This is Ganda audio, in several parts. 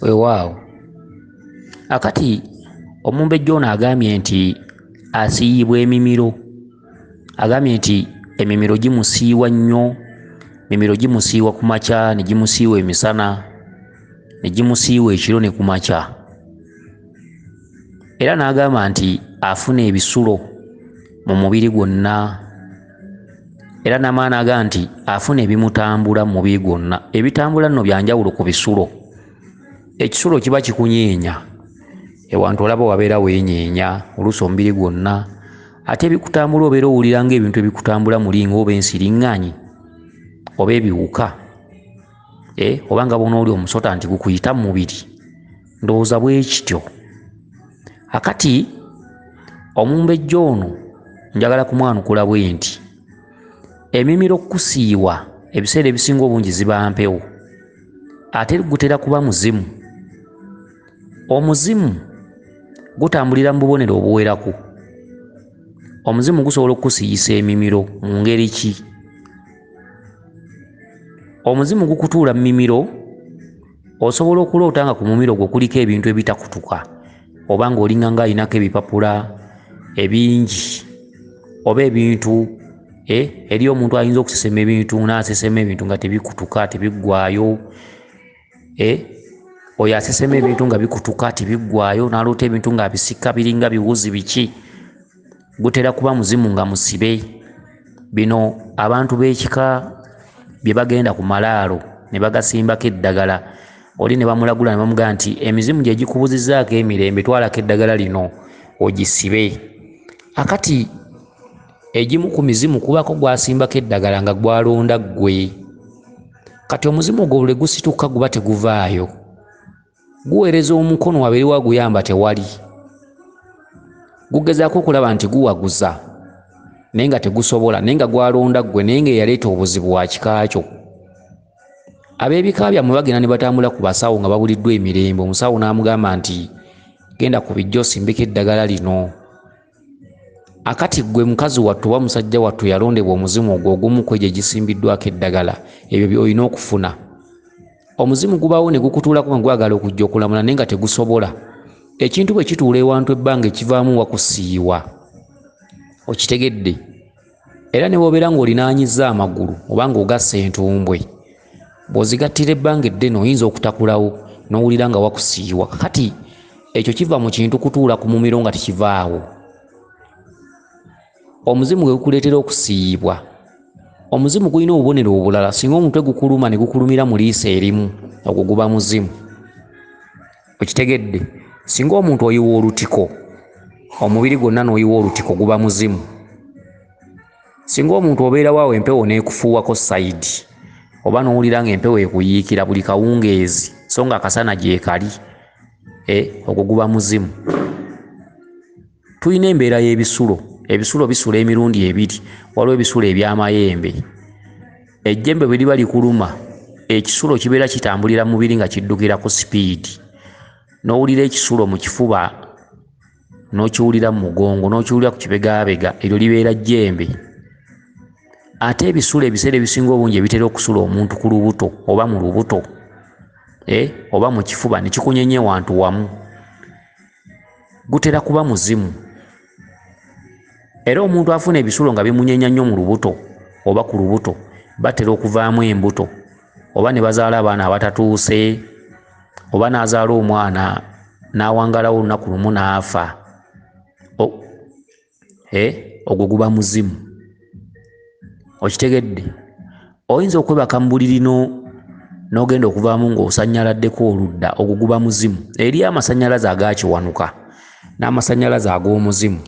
Weewaawo. Akati omumbejja ono agambye nti asiiyibwa emimiro. Agambye nti emimiro gimusiiwa nnyo, emimiro gimusiiwa ku makya, ne gimusiiwa emisana, ne gimusiiwa ekiro ne ku makya. Era n'agamba nti afuna ebisulo mu mubiri gwonna. Era n'amala n'agamba nti afuna ebimutambula mu mubiri gwonna. Ebitambula nno byanjawulo ku bisulo. Ekisulo kiba kikunyeenya, ewantu olaba wabeera weenyeenya oluusi omubiri gwonna. Ate ebikutambula obeera owulira ng'ebintu ebikutambula muli ng'oba ensiriŋŋanyi oba ebiwuka, oba nga bona oli omusota nti gukuyita mu mubiri. Ndowooza bwe kityo. Akati omumbejja ono njagala kumwanukula bwe nti emimiro kusiiwa ebiseera ebisinga obungi ziba mpewo, ate gutera kuba muzimu. Omuzimu gutambulira mu bubonero obuwerako. Omuzimu gusobola okukusiiyisa emimiro mu ngeri ki? Omuzimu gukutuula mu mimiro, osobola okuloota nga ku mumiro gwo kuliko ebintu ebitakutuka, oba ng'olinga ng'alinako ebipapula ebingi, oba ebintu eri omuntu ayinza okusesema ebintu n'asesema ebintu nga tebikutuka, tebiggwaayo. Oyo asesema ebintu nga bikutuka tebiggwaayo, n'aloota ebintu nga bisika biringa biwuzi biki. Gutera kuba muzimu nga musibe. Bino abantu b'ekika bye bagenda ku malaalo ne bagasimbako eddagala, oli ne bamulagula ne bamugamba nti emizimu gye gikubuzizzaako emirembe, twalako eddagala lino ogisibe. Akati egimu ku mizimu kubako gwasimbako eddagala nga gwalonda ggwe. Kati omuzimu ogwo bwe gusituka guba teguvaayo, guweereza omukono wabeeri waguyamba tewali. Gugezaako okulaba nti guwaguza naye nga tegusobola, naye nga gwalonda ggwe, naye ng'eyaleeta obuzibu wa kika kyo. Ab'ebika byammwe bagenda ne batambula ku basawo nga babuliddwa emirembe. Omusawo n'amugamba nti genda ku bijja osimbeko eddagala lino. Akati ggwe mukazi wattu oba musajja wattu yalondebwa omuzimu ogwo ogumu ku egyo gisimbiddwako eddagala, ebyo by'olina okufuna. Omuzimu gubaawo ne gukutuulako nga gwagala okujja okulamula naye nga tegusobola. Ekintu bwe kituula ewantu ebbanga ekivaamu wakusiiwa. Okitegedde? Era ne bw'obeera ng'olinaanyizza amagulu oba ng'ogassa entumbwe, bw'ozigattira ebbanga eddene oyinza okutakulawo n'owulira nga wakusiiwa. Kati ekyo kiva mu kintu kutuula ku mumiro nga tekivaawo. Omuzimu gwe gukuleetera okusiiyibwa. Omuzimu gulina obubonero obulala. Singa omutwe gukuluma ne gukulumira mu liiso erimu, ogwo guba muzimu. Okitegedde? Singa omuntu oyiwa olutiko, omubiri gwonna n'oyiwa olutiko, guba muzimu. Singa omuntu obeera waawo empewo n'ekufuuwako sayidi, oba n'owulira ng'empewo ekuyiikira buli kawungeezi so nga akasana gyekali, ogwo guba muzimu. Tulina embeera y'ebisulo. Ebisulo bisula emirundi ebiri. Waliwo ebisulo eby'amayembe. Ejjembe bwe liba likuluma, ekisulo kibeera kitambulira mu mubiri nga kiddukira ku sipiidi. N'owulira ekisulo mu kifuba, n'okiwulira mu mugongo, n'okiwulira ku kibegaabega, eryo libeera jjembe. Ate ebisulo ebiseera ebisinga obungi ebitera okusula omuntu ku lubuto oba mu lubuto, oba mu kifuba ne kikunyeenya wantu wamu, gutera kuba muzimu. Era omuntu afuna ebisulo nga bimunyeenya nnyo mu lubuto oba ku lubuto, batera okuvaamu embuto, oba ne bazaala abaana abatatuuse, oba n'azaala omwana n'awangalawo olunaku lumu n'afa. Ogwo guba muzimu. Okitegedde? Oyinza okwebaka mu buliri n'ogenda okuvaamu ng'osannyaladdeko oludda, ogwo guba muzimu. Eriyo amasannyalaze agaakiwanuka n'amasannyalaze ag'omuzimu.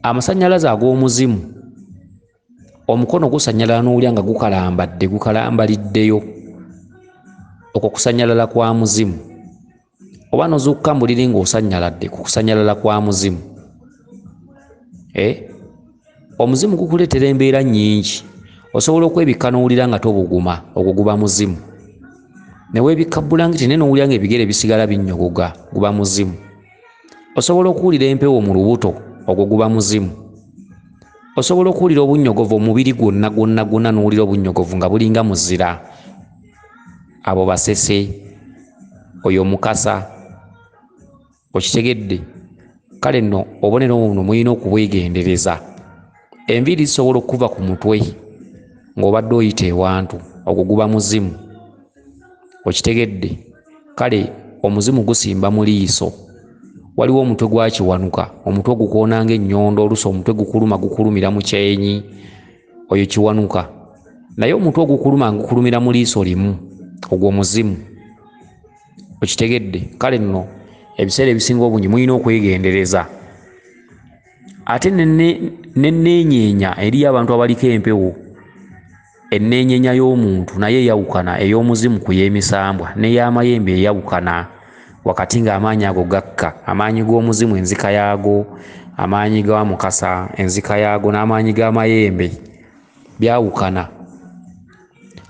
Amasannyalaze ag'omuzimu, omukono gusannyalala n'owulira nga gukalambaliddeyo. Okwo kusannyalala kwa muzimu. Oba n'ozuukuka mu buliri ng'osanyaladde, ku kusannyalala kwa muzimu. Omuzimu gukuleetera embeera nnyingi. Osobola okwebikka n'owulira nga tobuguma, ogwo guba muzimu. Ne weebikka bulangiti naye n'owulira ng'ebigere bisigala binnyogoga, guba muzimu. Osobola okuwulira empewo mu lubuto, ogwo guba muzimu. Osobola okuwulira obunnyogovu omubiri gwonna n'owulira obunnyogovu nga bulinga muzira. abo basese, oyo mukasa. Okitegedde? Kale nno obubonero buno mulina okubwegendereza. Enviiri zisobola okuva ku mutwe ng'obadde oyita ewantu, ogwo guba muzimu. Okitegedde? Kale omuzimu gusimba mu liiso. Waliwo omutwe gwakiwanuka, omutwe gukoona ng'ennyondo, oluusi omutwe gukulumira mu kyenyi, oyo kiwanuka. Naye omutwe ogukuluma gukulumira mu liiso limu, ogwo muzimu. Okitegedde? Kale nno ebiseera ebisinga obungi mulina okwegendereza. Ate n'enneenyeenya eriyo abantu abaliko empewo, enneenyeenya y'omuntu naye eyawukana ey'omuzimu ku y'emisambwa, n'ey'amayembe eyawukana, wakati ng'amaanyi ago gakka. Amaanyi g'omuzimu enzika yaago, amaanyi ga mukasa enzika yaago, n'amaanyi g'amayembe byawukana.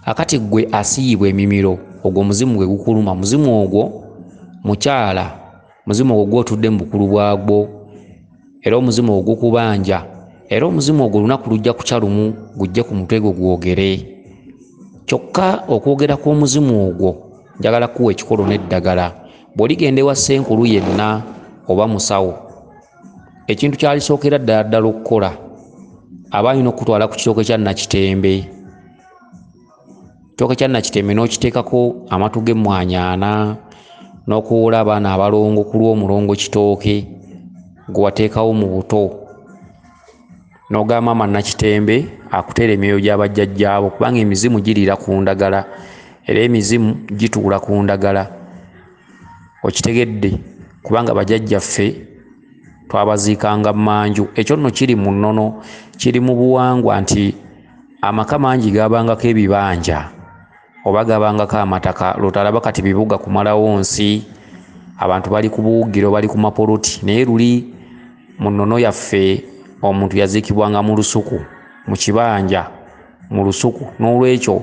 Akati gwe asiiyibwa emimiro, ogwo muzimu gwe gukuluma. Muzimu ogwo mukyala, muzimu ogwo gw'otudde mu bukulu bwagwo, era omuzimu ogwo gukubanja, era omuzimu ogwo lunaku lujja kukya lumu gujje ku mutwe gwo gwogere. Kyokka okwogera kw'omuzimu ogwo njagala kuwa ekikolo n'eddagala. Bw'oligenda ewa ssenkulu yenna oba musawo, ekintu kyalisookera ddala okukola aba alina okutwala ku kitooke kya Nakitembe. Kitooke kya Nakitembe n'okiteekako amatu g'emmwanyi 4, n'okuwoola abaana abalongo ku lw'omulongo kitooke gwe wateekawo mu buto, n'ogamba maama Nakitembe akuteera emyoyo gy'abajjajjaabo, kubanga emizimu giriira ku ndagala era emizimu gituula ku ndagala. Okitegedde? Kubanga bajjajjaffe twabaziikanga mmanju. Ekyo nno kiri mu nnono, kiri mu buwangwa nti amaka mangi gaabangako ebibanja oba gaabangako amataka. Lwotalaba kati bibuga kumalawo nsi, abantu bali ku buwugiro, bali ku mapoloti. Naye luli mu nnono yaffe omuntu yaziikibwanga mu lusuku, mu kibanja, mu lusuku. N'olwekyo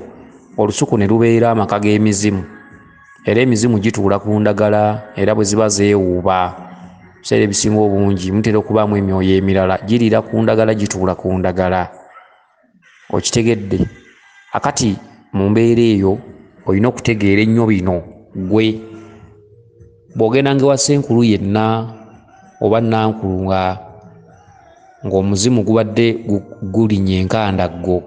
olusuku ne lubeera amaka g'emizimu, era emizimu gituula ku ndagala, era bwe ziba zeewuuba ebiseera ebisinga obungi mutera okubaamu emyoyo emirala giriira ku ndagala, gituula ku ndagala. Okitegedde? Akati mu mbeera eyo olina okutegeera ennyo bino. Gwe bw'ogendanga ewa ssenkulu yenna oba nankulu ng'omuzimu gubadde gulinnya enkandaggo,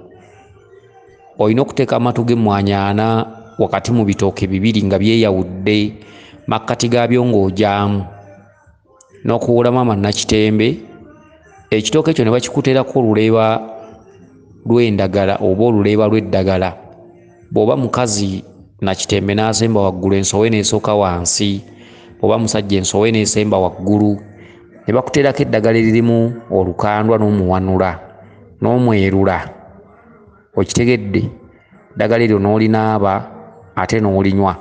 olina okuteeka amatu g'emmwanyi 4 wakati mu bitooke 2 nga byeyawudde, makkati gaabyo ng'ogyamu, n'okuwoola maama Nakitembe. Ekitooke ekyo ne bakikuteerako oluleeba lw'endagala oba oluleeba lw'eddagala. Bw'oba mukazi Nakitembe n'asemba waggulu, ensowe n'esooka wansi, oba musajja ensowe n'esemba waggulu, ne bakuteerako eddagala eririmu olukandwa n'omuwanula n'omwerula. Okitegedde? Eddagala eryo n'olinaaba ate n'olinywa.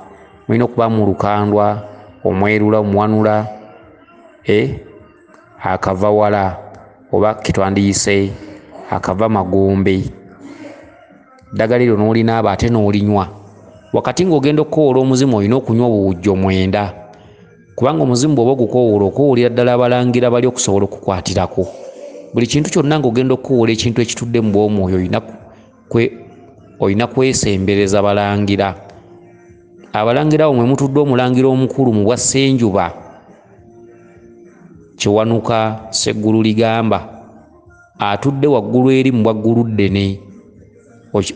Mulina okubaamu olukandwa, omwerula, omuwanula, akava wala oba ketwandiyise akava magombe. Eddagala eryo n'olinaaba ate n'olinywa. Wakati ng'ogenda okukowoola omuzimu olina okunywa obuwujjo 9, kubanga omuzimu bw'oba ogukowoola okowolera ddala abalangira bali okusobola okukwatirako. Buli kintu kyonna ng'ogenda okukowoola ekintu ekitudde mu bw'omwoyo olina kwesembereza balangira. Abalangira abo mwe mutudde omulangira omukulu mu bwa Ssenjuba, Kiwanuka Sseggulu ligamba, atudde waggulu eri mu bwagguluddene.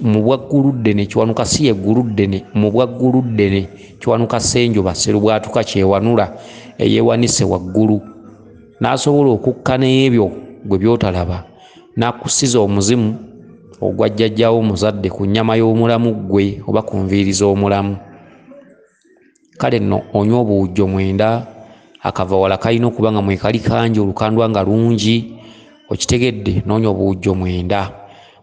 Mu bwagguluddene Kiwanuka si yegguluddene, mu bwagguluddene Kiwanuka Ssenjuba Sserubwatuka kyewanula eyeewanise waggulu, n'asobola okukka n'ebyo gwe by'otalaba, n'akussiza omuzimu ogwa jjajjaawo omuzadde ku nnyama y'omulamu gwe oba ku nviiri z'omulamu. Kale nno onywa obuwujjo 9, akava wala kalina okuba nga mwekali kangi, olukandwa nga lungi. Okitegedde? N'onywa obuwujjo 9.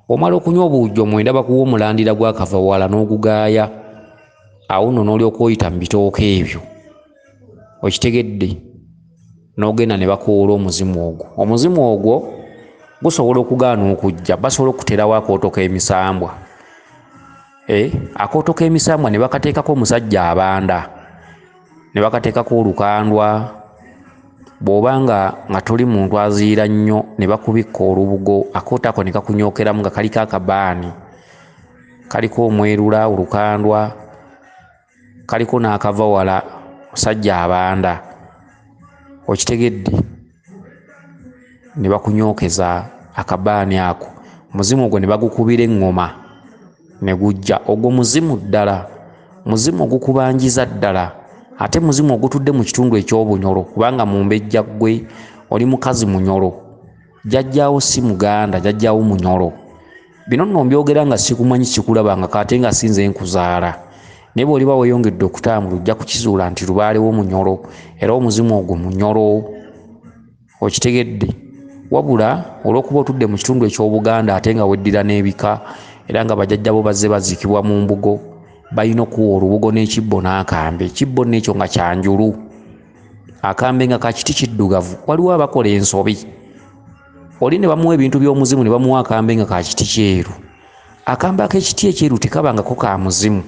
Bw'omala okunywa obuwujjo 9 bakuwa omulandira gw'akava wala n'ogugaaya. Awo nno n'olyoka oyita mu bitooke ebyo. Okitegedde? N'ogenda ne bakowoola omuzimu ogwo. Omuzimu ogwo gusobola okugaana okujja, basobola okuteerawo akooto k'emisambwa. Akooto k'emisambwa ne bakateekako omusajja abanda, ne bakateekako olukandwa. Bw'oba nga toli muntu aziira nnyo ne bakubikka olubugo, akooto ako ne kakunyookeramu nga kaliko akabaani, kaliko omwerula, olukandwa, kaliko n'akava wala musajja abanda, okitegedde, ne bakunyookeza akabaani ako, muzimu ogwo ne bagukubira eŋŋoma ne gujja. Ogwo muzimu ddala, muzimu ogukubanjiza ddala, ate muzimu ogutudde mu kitundu eky'obunyolo, kubanga mu mbejja gwe oli mukazi munyolo, jjajjaawo si muganda, jjajjaawo munyolo. Bino nno mbyogera nga sikumanyi kikulabanga kate nga sinze nkuzaala, naye bw'oliba weeyongedde okutambula ojja kukizuula nti lubaalewo munyolo, era omuzimu ogwo munyolo, okitegedde. Wabula olw'okuba otudde mu kitundu eky'Obuganda ate nga weddira n'ebika, era nga bajjajjabo bazze baziikibwa mu mbugo, balina okuwa olubugo n'ekibbo n'akambe. Ekibbo n'ekyo nga kyanjulu, akambe nga ka kiti kiddugavu. Waliwo abakola ensobi, oli ne bamuwa ebintu by'omuzimu ne bamuwa akambe nga ka kiti kyeru. Akambe ak'ekiti ekyeru tekabangako ka muzimu,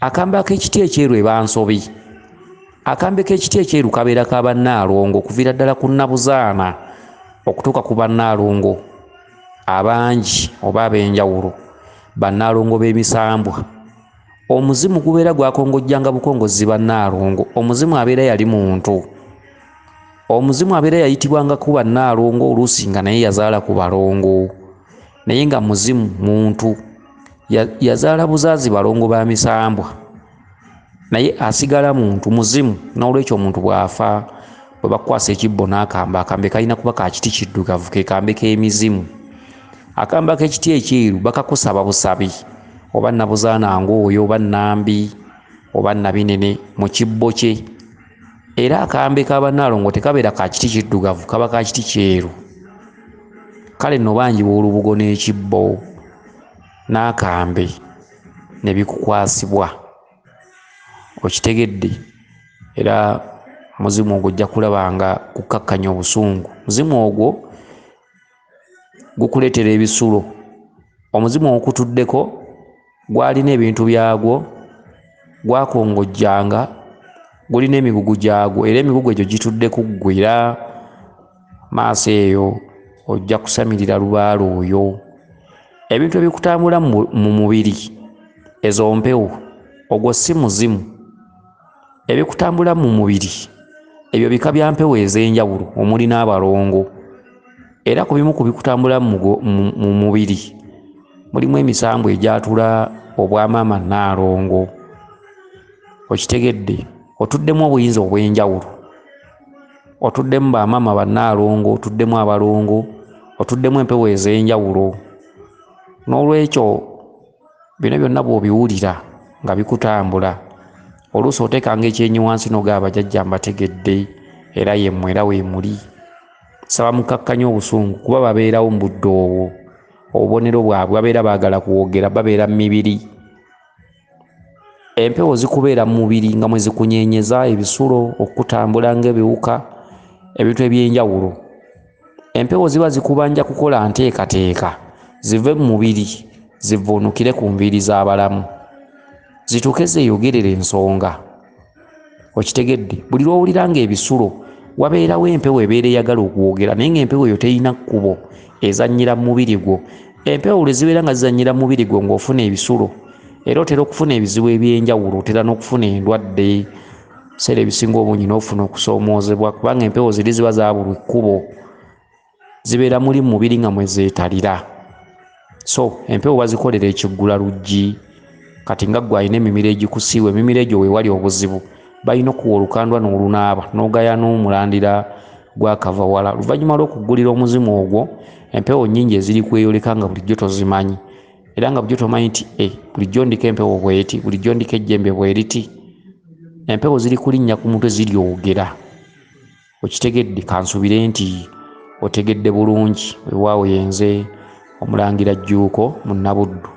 akambe ak'ekiti ekyeru eba nsobi. Akambe k'ekiti ekyeru kabeera ka bannaalongo, okuviira ddala ku nnabuzaana okutuuka ku bannaalongo abangi oba ab'enjawulo, bannaalongo b'emisambwa. Omuzimu gubeera gwakongojjanga bukongozzi bannaalongo. Omuzimu abeera yali muntu, omuzimu abeera yayitibwanga ku bannaalongo oluusi nga naye yazaala ku balongo, naye nga muzimu muntu, yazaala buzaazi balongo ba misambwa, naye asigala muntu muzimu. N'olwekyo omuntu bw'afa, bwe bakwasa ekibbo n'akambe, akambe kalina kuba ka kiti kiddugavu, ke kambe k'emizimu. Akambe ak'ekiti ekyeru bakakusaba busabi, oba nnabuzaana ng'oyo, oba nnambi, oba nnabinene mu kibbo kye. Era akambe ka bannaalongo tekabeera ka kiti kiddugavu, kaba ka kiti kyeru. Kale nno bangiwa olubugo n'ekibbo n'akambe ne bikukwasibwa, okitegedde. Era muzimu ogwo ojja kulaba nga kukkakkanya obusungu. Muzimu ogwo gukuleetera ebisulo. Omuzimu ogukutuddeko gwalina ebintu byagwo, gwakongojjanga, gulina emigugu gyagwo, era emigugu egyo gitudde ku ggwe, era maaso eyo ojja kusamirira lubaale oyo. Ebintu ebikutambula mu mubiri, ezo mpewo, ogwo si muzimu. Ebikutambula mu mubiri ebyo bika bya mpewo ez'enjawulo, omuli n'abalongo. Era ku bimu ku bikutambula mu mubiri mulimu emisambwa egyatula obwamaama nnaalongo, okitegedde. Otuddemu obuyinza obw'enjawulo, otuddemu bamaama bannaalongo, otuddemu abalongo, otuddemu empewo ez'enjawulo. N'olwekyo bino byonna bw'obiwulira nga bikutambula, oluusi oteekanga ekyenyi wansi n'ogamba bajjajja mbategedde, era yemmwe era weemuli. Saba mukkakkanya obusungu, kuba babeerawo mu budde obwo. Obubonero bwabwe babeera baagala kuwogera, babeera mu mibiri. Empewo zikubeera mu mubiri nga mwe zikunyeenyeza ebisulo, okutambula ng'ebiwuka, ebintu eby'enjawulo. Empewo ziba zikubanja kukola nteekateeka zive mu mubiri zivuunukire ku nviiri z'abalamu, zituuke zeeyogerere ensonga, okitegedde. Buli lw'owulira ng'ebisulo wabeerawo empewo ebeera eyagala okwogera, naye ng'empewo eyo terina kkubo ezannyira mu mubiri gwo. Empewo lwe zibeera nga zizannyira mu mubiri gwo ng'ofuna ebisulo, era otera okufuna ebizibu eby'enjawulo, otera n'okufuna endwadde, ebiseera ebisinga obungi n'ofuna okusoomoozebwa, kubanga empewo ziri ziba zaabulwa ekkubo, zibeera muli mu mubiri nga mwe zeetalira. So empewo bazikolera ekiggula luggi. Kati nga ggwe alina emimiro egikusiiwa, emimiro egyo weewali obuzibu, balina okuwa olukandwa n'olunaaba n'ogaya n'omulandira gw'akavawala. Luvannyuma lw'okuggulira omuzimu ogwo, empewo nnyingi eziri kweyoleka nga bulijjo tozimanyi, era nga bulijjo tomanyi nti bulijjo ndiko empewo bw'eti, bulijjo ndiko ejjembe bw'eriti. Empewo ziri kulinnya ku mutwe ziryogera, okitegedde. Kansubire nti otegedde bulungi. Weewaawo yenze Omulangira Jjuuko Munnabuddu.